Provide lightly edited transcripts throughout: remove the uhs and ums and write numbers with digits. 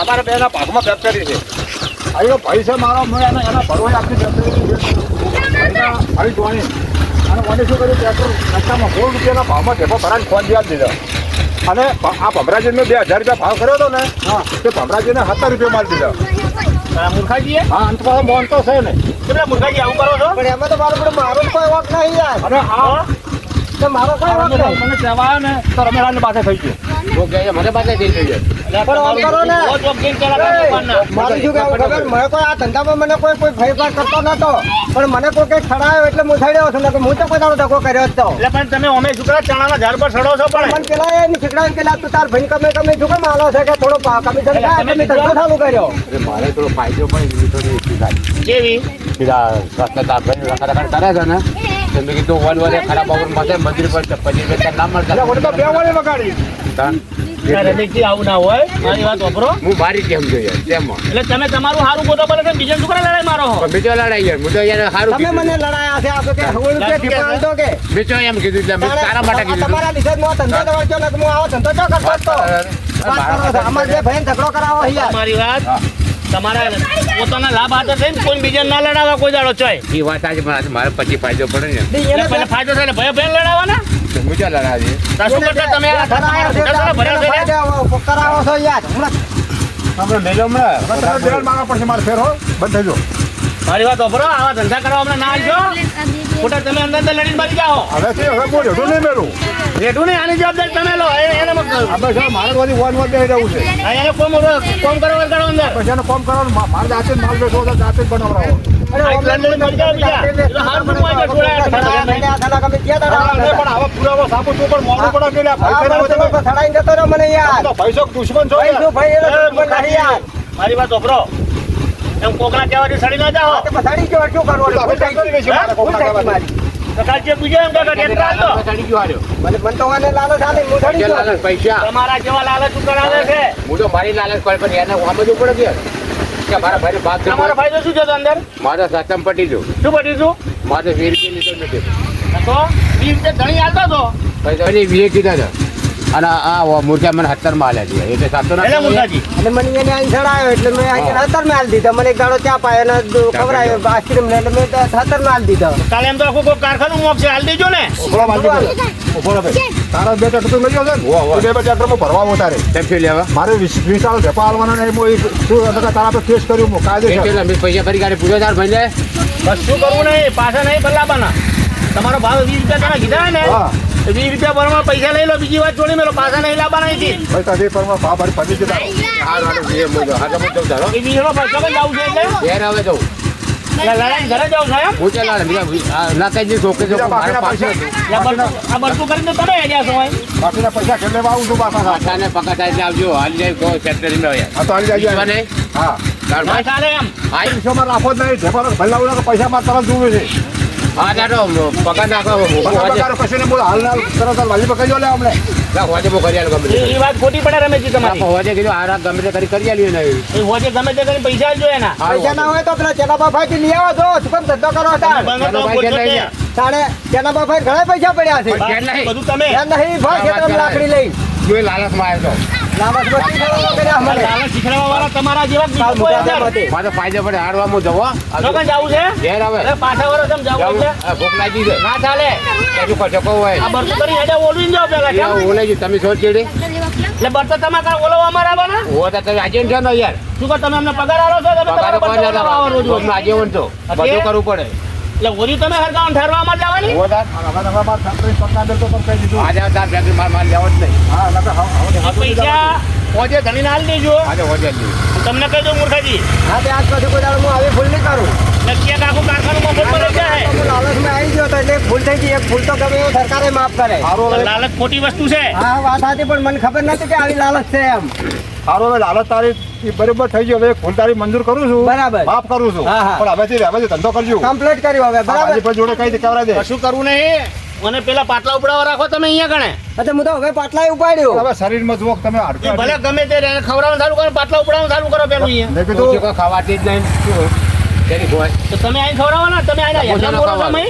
અમારા બેના ભાગમાં ફેક્ટરી છે. અહીંયા ભાઈ છે મારો, મેં એના ભરવાઈ આખી ફેક્ટરી આવી જોવાની. અને મને શું કર્યું, ટ્રેક્ટર રસ્તામાં 100 રૂપિયાના ભાવમાં ઢેફો ભરાને ફોન આપી દીધો. અને આ ભમરાજીને 2000 રૂપિયા ભાવ કર્યો હતો ને, તે ભમરાજીને 70 રૂપિયા મારી દીધા. મૂર્ખાજી હા, અંત પાછો મોન તો છે ને. કેટલા મૂર્ખાજી આવું કરો છો? પણ એમાં તો મારો કોઈ વાંક નહીં યાર. અને આ તો મારો કોઈ વાંક નહીં. તમે કહેવાય ને તો રમેલાલની પાસે થઈ ગયું. મને પાસે થઈ ગયું. મારું શું કહેવું ખબર, મને કોઈ આ ધંધામાં મને કોઈ ફેરફાર કરતો નતો, પણ મને કોઈ કઈ ખડાયો એટલે હું થઈ રહ્યો છું. હું તો કોઈ તારો ધક્કો કર્યો જ તો. એટલે પણ તમે અમે છોકરા ચણાના ઝાડ પર ચડો છો, પણ મને પેલા એ શીખડાવીને પેલા તું તાર ભાઈ કમે શું કેમ આલો છે કે થોડો કમિશન થાય તમે ધંધો ચાલુ કર્યો. મારે થોડો ફાયદો પણ થોડી કેવી સીધા રસ્તા તારભાઈ રખડ કરે છે ને, મેં કીધું વન વડે ખરાબ મળશે મંદિર પર 25 રૂપિયા ના મળશે. બે વાળી વગાડી. રમેશજી આવું ના હોય, મારી વાત વાપરો. હું મારી કેમ જોઈએ તેમાં એટલે તમે તમારું સારું ગોતો પડે છે, બીજા છોકરા લડાઈ મારો છો. બીજો લડાઈ યાર, હું તો યાર સારું તમે મને લડાયા છે આ તો કે 100 રૂપિયા ઠીપા આલતો કે બીજો એમ કીધું એટલે મેં તારા માટે કીધું. તમારા લીધે હું ધંધો દવાડજો ને હું આવો ધંધો ચો કરતો હતો. અમારે જે ભાઈ ઝઘડો કરાવો યાર. મારી વાત તમારા પોતાના લાભ હાથે થઈને કોઈ બીજા ના લડાવવા કોઈ દાડો ચોય. એ વાત આજે મારે પછી ફાયદો પડે ને. એટલે પહેલા ફાયદો થાય ને ભય લડાવવાના. હું ક્યાં લડાવી શું કરતા તમે કરાવો છો યાર. આપણે લઈ લો હમણાં. દેવાળ માંગવા પડશે મારે ફેર હો. બંધ થઈ જાઓ. મારી વાત વાપરો. આવા ધંધા કરવા હમણાં ના આવજો. ખોટા તમે અંદર લડીને બાજી જાઓ. હવે હું રેઠું નહીં મેળવું. રેઠું નહીં, આની જવાબદારી તમે લો. એને મારે બધી વન વન દઈ રહેવું છે. એને કોમ કરો વરગાડો અંદર. પછી એને કોમ કરવાનું મારે જાતે જ માલ બેઠો જાતે જ બનાવડાવો. પણ આવા પુરાવો સાપુ છું પણ મોડું પડે મને યાર પૈસો દુશ્મન છો. મારી વાત વાપરો. એમ કોકના કહેવાથી સડી ના જાઓ. પછાડી ગયો શું કરવાનું? મને તો મને લાલચ આલે હું સડી ગયો. પૈસા તમારા જેવા લાલચ કરાવે છે. હું તો મારી લાલચ કોઈ પણ એને સમજવું પડે કે મારા ભાઈ ભાગ તમારો ફાયદો શું છે અંદર? મારે સતમ પટી દઉં. શું પટીશું? મારે 20 રૂપિયા લીધો નથી તો 20 રૂપિયા ધણી હાલતો હતો. પૈસા 20 કીધા હતા. અને આ મૂર્ખા મને 70 માં આલ્યા એટલે 700 એટલે મૂર્ખાજી અને મને એને અહીં ચડાયો એટલે મેં અહીં 70 માં આલી દીધા. મને એક દાડો ચા પાયો અને ખવડાયો આઈસ્ક્રીમ ને એટલે મેં 70 માં આલી દીધા. કાલે એમ તો આખું કોઈ કારખાનું મોક્ષ હાલ દેજો ને. તારા 2 ટ્રેક્ટર લઈ જાવ છે ને 2 ટ્રેક્ટરમાં ભરવા મોટારે તેમ શું લેવા મારે 20 આલો વેપાર આલવાનો નહીં. તારા પર કેસ કર્યું કાયદેસર. પૈસા ફરી કાઢે પૂછો તાર ભાઈ બસ શું કરવું નહીં, પાછા નહીં બદલાવાના. તમારો ભાવ 20 રૂપિયા તમે કીધા ને 20 રૂપિયા ભરવા પૈસા લઈ લો. બીજી વાત છોડી મેલો, પાછા નહીં લાવવાના અહીંથી. પૈસા દે પર ભાવ ભરી પડી જતા. એ બીજો પૈસા પણ જવું છે એટલે ઘેર હવે જવું લડાઈ ઘરે જાવ છો એમ? હું ચાલ ના કઈ દી છોકરી બીજા મારા પાસે બાકીના હતું. આ બરતું કરીને તો તમે આવ્યા છો અહીં. બાકીના પૈસા ઘેર લેવા આવું છું પાછા. પાછાને પકડાય એટલે આવજો હાલ જાય કોઈ ફેક્ટરીમાં હોય. હા તો હાલી જાય મને હા તાર ના ચાલે એમ. હા પૈસામાં રાખો જ નહીં ઢેફાનો ભલ્લા કે પૈસા મારા તરફ જોવે છે હા દાદો પકડ નાખો પગાર કશું ને બોલ હાલ તરત વાલી પકડી લે અમને હોજે બહુ કરી આલું ગમે એ વાત ખોટી પડે રમેશજી તમારી. હોજે કીધું આ ગમે તે કરી આલ્યું નહીં એ હોજે ગમે તે કરીને પૈસા જ જોઈએ એના. પૈસા ના હોય તો પેલા ચેના બાફાથી લઈ આવો છો શું કેમ ધંધો કરો તાર બંધ તો ભાઈ બોલશો લઈ તે. જા. તાણે ચેના બાફાએ ઘણા પૈસા પડ્યા છે ઘેર નહીં. બધું તમે. એમ નહીં ભાઈ ખેતરમાં લાકડી લઈ જો એ લાલચમાં આવ્યો લાંબા સમયથી ખરાબ કર્યા આ અમને. લાલચ શીખવાડવા વાળા તમારા જેવા જ કાલ બીજા કોઈ મુકાબલા હજાર. માટે. તો મારે ફાયદો પડે હાડવામાં જવો લોકોને જાવું છે? ઘેર આવે અરે પાછા વરસ એમ જાવું છે? ભૂખ લાગી છે ના ચાલે. કશું કશો હોય આ બરતું કરી હેડે ઓલવીને જાઓ પહેલા. કેમ? ઓલે જી તમે છો ચીડી એટલે બરતો તમે કાંઈ ઓલવવા અમારા આવવાના? ઓ તો તમે આજે છો ને યાર શું કહો તમે અમને પગાર આલો છો? તમે પગાર તમારા બરતો ઓલવવા આવો રોજ રોજ. આજે છો બધું કરવું પડે એટલે ઓરી તમે હરગાવાનું ઠરવામાં જ આવવાની? ઓ તાર હવે હવે બાર ફેક્ટરી પકડા દે તો પણ કહી દીધું આજે તાર બેટરી માર લેવો જ નહીં હા હવે એ પૈસા હોજે ધણીને આલી દેજો. આજે હોજે જ નહીં. તમને કહી દઉં મૂર્ખાજી. હા તે આજ પછી કોઈ દાડો હું આવી ભૂલ નહીં કરું નક્કી એક આખું કારખાનું મફતમાં લઈ જાય. હું લાલચમાં આવી ગયો તો એટલે એક ભૂલ થઈ ગઈ એક ભૂલ તો ગમે એવું સરકારે માફ કરે સારો તો હવે લાલચ ખોટી વસ્તુ છે. હા વાત હતી પણ મને ખબર નથી કે આવી લાલચ છે એમ સારો હવે લાલચ તારી ઈ બરોબર થઈ ગયો હવે ફૂલ તારી મંજૂર કરું છું બરાબર. માફ કરું છું હા, હા. પણ હવેથી ધંધો કરજો કમ્પ્લીટ કર્યું હવે બરાબર ભાજી પર જોડે કઈ દે કવરાઈ દે કશું કરવું નહીં. મને પેલા પાટલા ઉપડાવવા રાખો તમે અહીંયા કણે. એટલે હું તો હવે પાટલા ઉપાડ્યો હવે શરીરમાં જુઓ કે તમે એ હાડકા ભલે ગમે તે એને ખવડાવવાનું ચાલુ કરો, પાટલા ઉપડાવવાનું ચાલુ કરો પેલું અહીંયા. મેં તું કીધું કોઈ ખવાતી જ નહીં તેની કોઈ તો તમે અહીં ખવડાવવાના? તમે આયા હેરાન કરો છો અમે?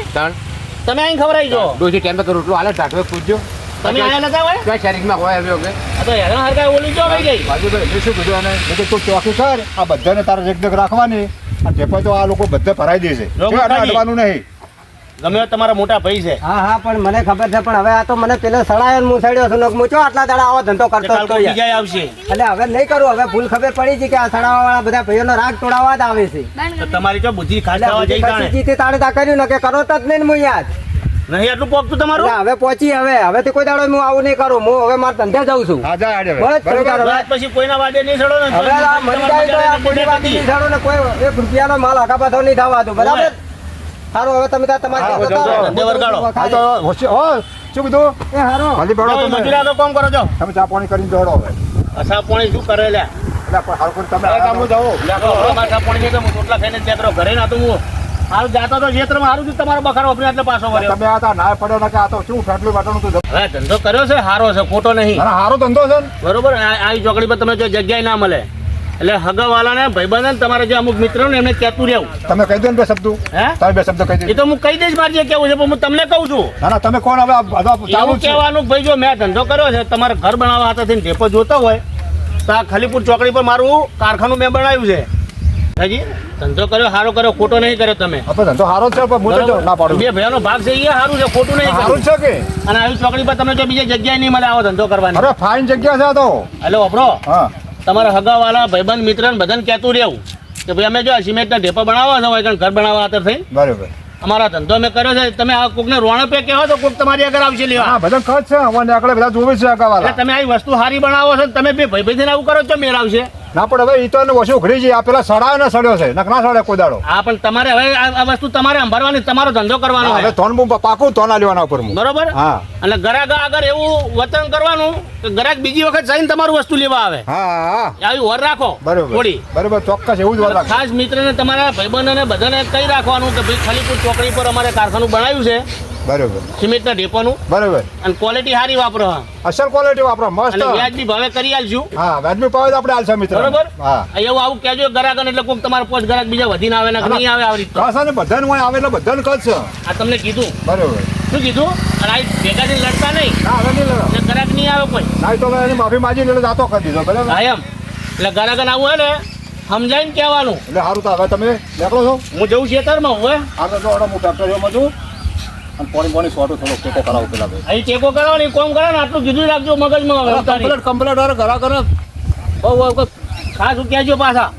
તમે અહીં ખવડાવી જો. ડોસી ટાઈમ પર રોટલો હાલે ટાટવે પૂછજો તમે આયા નતા હોય? ક્યાં શરીરમાં હોય હવે ઓકે આ તો હેરાન હરકાય ઓલી જો વહી ગઈ. બાજુ ભાઈ મેં શું કીધું અને મેં કીધું તું ચોકી કર આ બધાને તારે એક રાખવાની અને ટેપો તો આ લોકો બધે ભરાઈ દેશે જો કોઈ આને મુખાજી. અડવાનું નહીં ગમે તે તમારા મોટા ભાઈ છે. હા હા પણ મને ખબર છે પણ હવે આ તો મને પેલો સડાયો ને હું સડ્યો છું ને હું ચો આટલા દાડા આવો ધંધો કે કરતો કાલ હતો કોઈ યાર. બીજા આવશે. એટલે હવે નહીં કરું હવે ભૂલ ખબર પડી છે કે આ સડાવા વાળા બધા ભાઈઓનો રાગ તોડાવવા જ આવે છે તો તમારી જો બુદ્ધિ ખાસ એટલે થવા જઈ પછી તાણે. જીતે તાણે તા કર્યું ને કે કરો તો જ નહીં ને હું યાદ નહીં એટલું પોગતું તમારું? એટલે હવે પહોંચી હવે કોઈ દાડો હું આવું નહીં કરું હું હવે મારા ધંધે જાઉં છું હા જા આડે બસ, બરાબર વાત પછી કોઈના વાદે નહીં ચડો ને. હવે આ મરી જાય તો આ ખોટી વાત નહીં છાડો ને કોઈ 1 રૂપિયાનો માલ હકાપાથો નહીં થવા દો બરાબર સારું હવે તમે તાર તમારી હા, રીતે જાઓ, જતા રહો. ધંધે વરગાડો. હા તો હોશિયાર હો શું કીધું એ હારું. ખાલી બેડો જાઓ, તમે મજૂરા તો કામ કરો છો. તમે ચા પાણી કરીને દોડો હવે અસા પાણી શું કરે લ્યા? એટલે પણ હારું કરીને તમે અરે કામ આરામ જાઓ માથા પાણી નહીં તો હું રોટલા ખાઈને જ નીકળ્યો. ઘરે ના તો હું હાલ જાતો તો ક્ષેત્રમાં હારું થયું તમારો બખારો વાપર્યો એટલે પાછો વર્યો. તમે આ તા ના પડ્યો ને કે આ તો શું ફેટલું વાટવાનું તું હવે ધંધો કર્યો છે સારો છે, ખોટો નહીં. ના હારો ધંધો છે ને બરોબર આવી ચોકડી પર તમે જો જગ્યાએ ના મળે એટલે હગાવાલાને ભાઈબંધ ને તમારા જે અમુક મિત્રો ને એમને કહેતું રહેવું. તમે કહી દો ને બે શબ્દો હે તમે બે શબ્દો કહી એ દો તો હું કહી દઈશ મારે જે કેવું છે પણ હું તમને કહું છું. ના ના તમે કોણ હવે આ બધા ચાલુ એવું જ છે કહેવાનું કે ભાઈ જો મેં ધંધો કર્યો છે તમારે ઘર બનાવવા હાથેથી ઢેપો જોતો હોય તો આ ખલીપુર ચોકડી પર મારું કારખાનું મેં બનાવ્યું છે. હાજી ધંધો કર્યો સારો કર્યો, ખોટો નહીં કર્યો તમે. આપણે ધંધો હારો જ છે પણ હું તો ના પાડું બે ભાઈઓનો ભાગ છે એ સારું છે, ખોટું નહીં હારું કર્યું. જ છે કે અને આવી ચોકડી પર તમને જો બીજી જગ્યાએ નહીં મળે આવો ધંધો કરવાની. અરે ફાઇન જગ્યા છે આ તો એટલે વાપરો હા તમારા હગાવાલા ભાઈબંધ મિત્ર ને બધાને કહેતું રહેવું કે ભાઈ અમે જો સિમેન્ટના ઢેપા બનાવવા છે હોય ઘર બનાવવા હાથે થઈ બરોબર અમારા ધંધો અમે કર્યો છે. તમે આ કોકને રોણપે કહેવો તો કોક તમારી આગળ આવશે લેવા. હા બધા ખર્ચ છે અમારે આગળ બધા જોવે છે એટલે અગાવાલા તમે આવી વસ્તુ સારી બનાવો છો ને તમે બે ભાઈ ભાઈ આવું કરો છો મેળ આવશે. ના પણ હવે ઈ તો એને ઓછું ઉઘડી જાય આ પેલા સડાયો ને સડ્યો છે નક ના સડે કોઈ દાડો હા પણ તમારે હવે આ વસ્તુ તમારે સંભાળવાની, તમારો ધંધો કરવાનો હવે છે. તોન બું પાકું તોના લેવાના ઉપર હું બરોબર હા અને ગ્રાહક આગળ એવું વતન કરવાનું કે ગ્રાહક બીજી વખત જઈને તમારું વસ્તુ લેવા આવે. હા હા આવી ઓર રાખો બરોબર થોડી. બરોબર ચોક્કસ એવું જ વાત રાખો. ખાસ મિત્રને તમારા ભાઈબંધોને બધાને કહી રાખવાનું કે ભાઈ ખલીપુર ચોકડી પર અમારે કારખાનું બનાવ્યું છે બરોબર સિમેન્ટના ઢેપાનું બરોબર અને ક્વોલિટી સારી વાપરો હા. અસલ ક્વોલિટી વાપરો મસ્ત અને વ્યાજબી ભાવે કરી આલશું. હા વ્યાજબી પાવે તો આપણે આલસા મિત્ર બરોબર હા એવું આવું કહેજો ગ્રાહક એટલે કોઈક તમારા પોસ્ટ ગ્રાહક બીજા વધીને આવે ને નહીં આવે આવી રીતે. કાસા ને બધાને હોય આવે એટલે બધાને કચ્છ છે આ તમને કીધું. બરોબર શું કીધું? અને આ ભેગા થઈને લડતા નહીં ના હવે નહીં લડો એટલે ગ્રાહક નહીં આવે કોઈ. ના તો હવે એની માફી માજી એટલે જાતો કરી દીધો બરાબર હા એમ એટલે ગ્રાહક આવું હોય ને સમજાઈને કહેવાનું. એટલે સારું તો હવે તમે નીકળો છો હું જઉં ખેતરમાં હવે આગળ જો ઓડો હું ફેક્ટરીઓમાં છું અને પોણી સોટો થોડો ટેકો કરાવો પેલા ભાઈ અહીં ટેકો કરો ને કોમ કરો ને આટલું કીધું રાખજો મગજમાં હવે ઉતારી. કમ્પ્લેટ અરે ઘરા કરે બહુ ખાસ કહેજો પાછા.